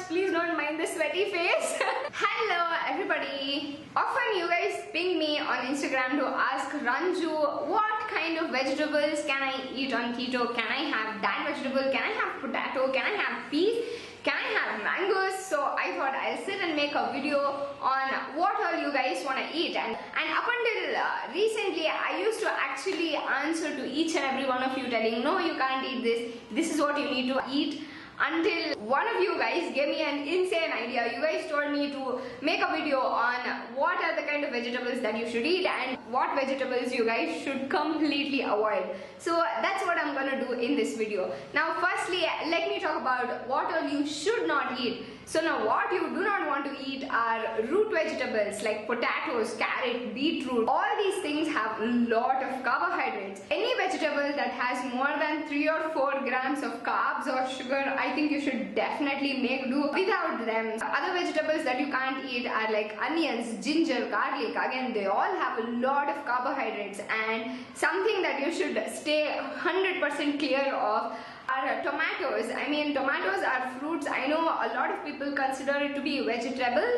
Please don't mind the sweaty face. Hello everybody. Often you guys ping me on Instagram to ask Ranju, what kind of vegetables can I eat on keto? Can I have that vegetable? Can I have potato? Can I have peas? Can I have mangoes? So I thought I'll sit and make a video on what all you guys want to eat. And up until recently, I used to actually answer to each and every one of you telling, no, you can't eat this. This is what you need to eat. Until one of you guys gave me an insane idea. You guys told me to make a video on what are the kind of vegetables that you should eat and what vegetables you guys should completely avoid. So that's what I'm gonna do in this video. Now firstly, let me talk about what all you should not eat. So now what you do not want to eat are root vegetables like potatoes, carrot, beetroot. All these things have a lot of carbohydrates. Any vegetable that has more than 3 or 4 grams of carbs or sugar, I think you should definitely make do without them. Other vegetables that you can't eat are like onions, ginger, garlic. Again, they all have a lot of carbohydrates, and something that you should stay 100% clear of are tomatoes. I mean, tomatoes are fruits. I know a lot of people consider it to be a vegetable,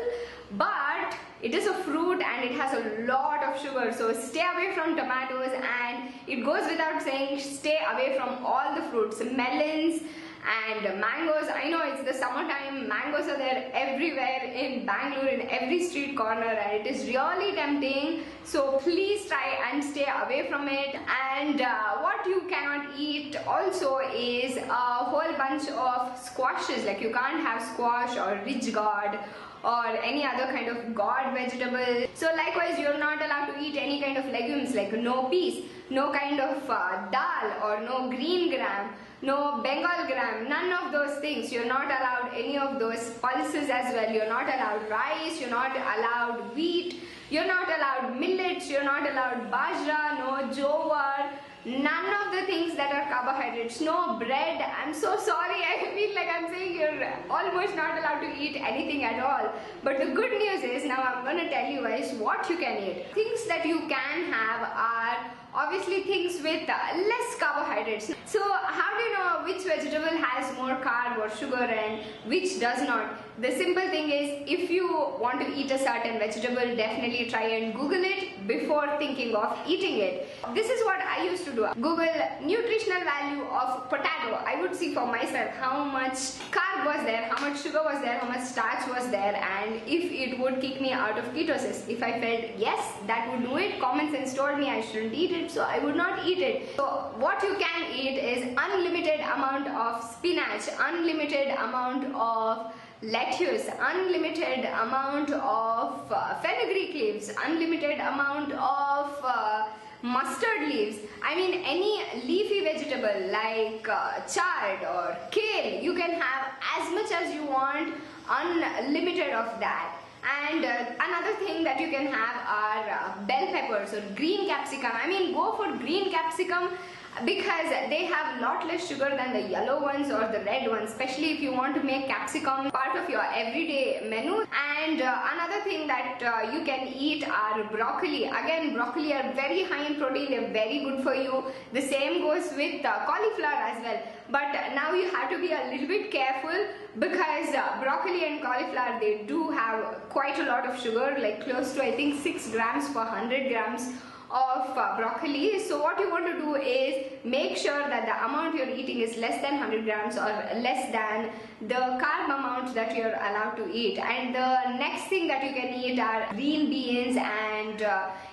but it is a fruit and it has a lot of sugar. So stay away from tomatoes, and it goes without saying, stay away from all the fruits. Melons and mangoes. I know it's the summertime, mangoes are there everywhere in Bangalore, in every street corner, and it is really tempting. So please try and stay away from it. And what you cannot eat also is a whole bunch of squashes. Like you can't have squash or ridge gourd or any other kind of gourd vegetable. So likewise, you're not allowed to eat any kind of legumes, like no peas, no kind of dal, or no green gram, no Bengal gram, none of those things. You're not allowed any of those pulses as well. You're not allowed rice, you're not allowed wheat, you're not allowed millets, you're not allowed bajra, no jowar, none of the things that are carbohydrates, no bread. I'm so sorry, I feel like I'm saying you're almost not allowed to eat anything at all. But the good news is, now I'm going to tell you guys what you can eat. Things that you can have are obviously things with less carbohydrates. So how do you know which vegetable has more carb or sugar and which does not? The simple thing is, if you want to eat a certain vegetable, definitely try and Google it before thinking of eating it. This is what I used to do. Google nutritional value of potato. I would see for myself how much carb was there, how much sugar was there, how much starch was there, and if it would kick me out of ketosis. If I felt yes, that would do it, common sense told me I shouldn't eat it, so I would not eat it. So what you can eat is unlimited amount of spinach, unlimited amount of lettuce, unlimited amount of fenugreek leaves, unlimited amount of mustard leaves. I mean, any leafy vegetable like chard or kale, you can have as much as you want, unlimited of that. And another thing that you can have are bell peppers or green capsicum. I mean, go for green capsicum because they have a lot less sugar than the yellow ones or the red ones, especially if you want to make capsicum part of your everyday menu. And another thing that you can eat are broccoli. Again, broccoli are very high in protein, they're very good for you. The same goes with cauliflower as well. But now you have to be a little bit careful because broccoli and cauliflower, they do have quite a lot of sugar, like close to I think 6 grams per 100 grams of broccoli. So what you want to do is make sure that the amount you're eating is less than 100 grams or less than the carb amount that you're allowed to eat. And the next thing that you can eat are green beans and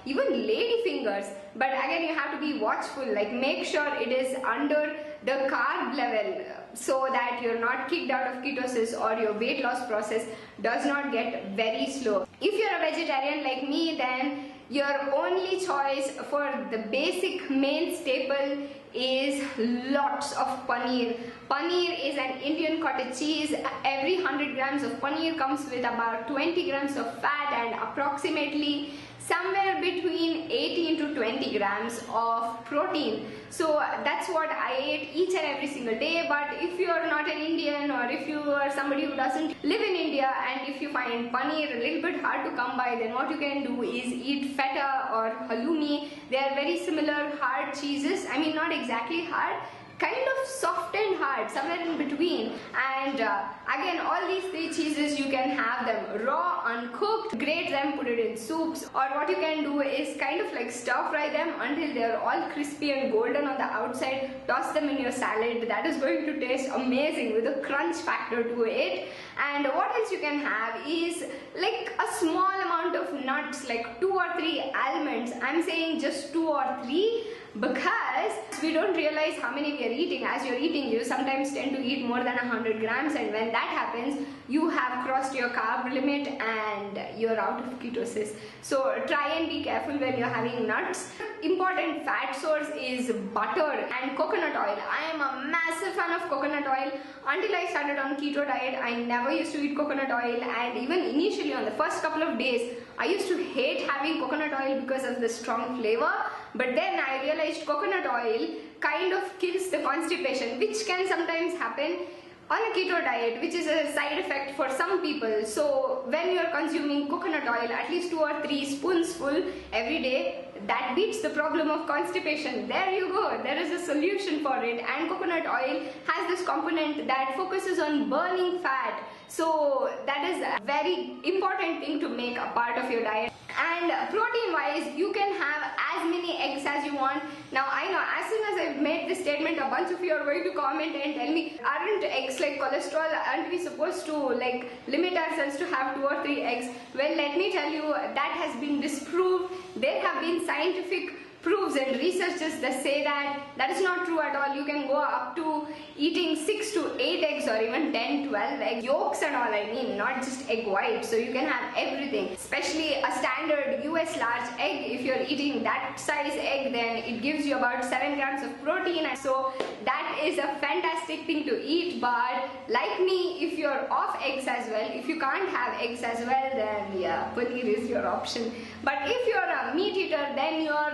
even lady fingers. But again, you have to be watchful, like make sure it is under the carb level so that you're not kicked out of ketosis or your weight loss process does not get very slow. If you're a vegetarian like me, then your only choice for the basic main staple is lots of paneer. Paneer is an Indian cottage cheese. Every 100 grams of paneer comes with about 20 grams of fat and approximately somewhere between 18 to 20 grams of protein. So that's what I ate each and every single day. But if you are not an Indian, or if you are somebody who doesn't live in India, and if you find paneer a little bit hard to come by, then what you can do is eat feta or halloumi. They are very similar hard cheeses. I mean, not exactly hard, kind of soft and hard, somewhere in between. And again, all these three cheeses, you can have them raw, uncooked, grate them, put it in soups, or what you can do is kind of like stir fry them until they're all crispy and golden on the outside. Toss them in your salad. That is going to taste amazing with a crunch factor to it. And what else you can have is like a small amount of nuts, like 2 or 3 almonds. I'm saying just 2 or 3 because we don't realize how many we are eating. As you're eating, you sometimes tend to eat more than 100 grams, and when that happens, you have crossed your carb limit and you're out of ketosis. So try and be careful when you're having nuts. Important fat source is butter and coconut oil. I am a massive fan of coconut oil. Until I started on keto diet, I never used to eat coconut oil, and even initially on the first couple of days, I used to hate having coconut oil because of the strong flavor. But then I realized coconut oil kind of kills the constipation, which can sometimes happen on a keto diet, which is a side effect for some people. So when you are consuming coconut oil, at least 2 or 3 spoonsful every day, that beats the problem of constipation. There you go, there is a solution for it. And coconut oil has this component that focuses on burning fat, so that is a very important thing to make a part of your diet. And protein wise, you can have as many eggs as you want. Now I know, as soon as I've made this statement, a bunch of you are going to comment and tell me, aren't eggs like cholesterol? Aren't we supposed to like limit ourselves to have 2 or 3 eggs? Well, let me tell you, that has been disproved. There have been scientific proofs and researches that say that is not true at all. You can go up to eating 6 to 8 eggs or even 10, 12 egg yolks and all, I mean, not just egg whites. So you can have everything, especially a standard US large egg. If you're eating that size egg, then it gives you about 7 grams of protein. So that is a fantastic thing to eat. But like me, if you're off eggs as well, if you can't have eggs as well, then yeah, paneer is your option. But if you're a meat eater, then your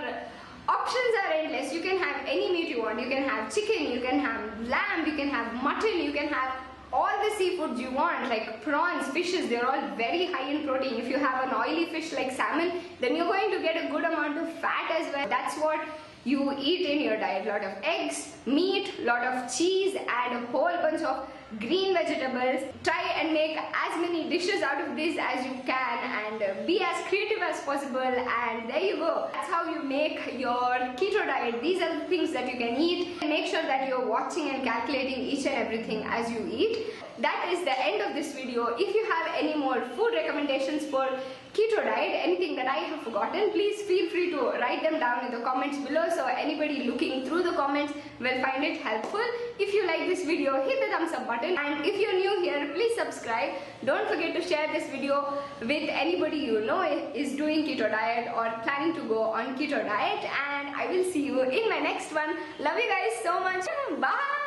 options are endless. You can have any meat you want. You can have chicken, you can have lamb, you can have mutton, you can have all the seafoods you want, like prawns, fishes. They're all very high in protein. If you have an oily fish like salmon, then you're going to get a good amount of fat as well. That's what you eat in your diet. Lot of eggs, meat, lot of cheese, and a whole bunch of green vegetables. Try and make as many dishes out of this as you can, and be as creative as possible, and there you go. That's how you make your keto diet. These are the things that you can eat, and make sure that you're watching and calculating each and everything as you eat. That is the end of this video. If you have any more food recommendations for keto diet, anything that I have forgotten, please feel free to write them down in the comments below, so anybody looking through the comments will find it helpful. If you like this video, hit the thumbs up button, and if you're new here, please subscribe. Don't forget to share this video with anybody you know is doing keto diet or planning to go on keto diet, and I will see you in my next one. Love you guys so much. Bye.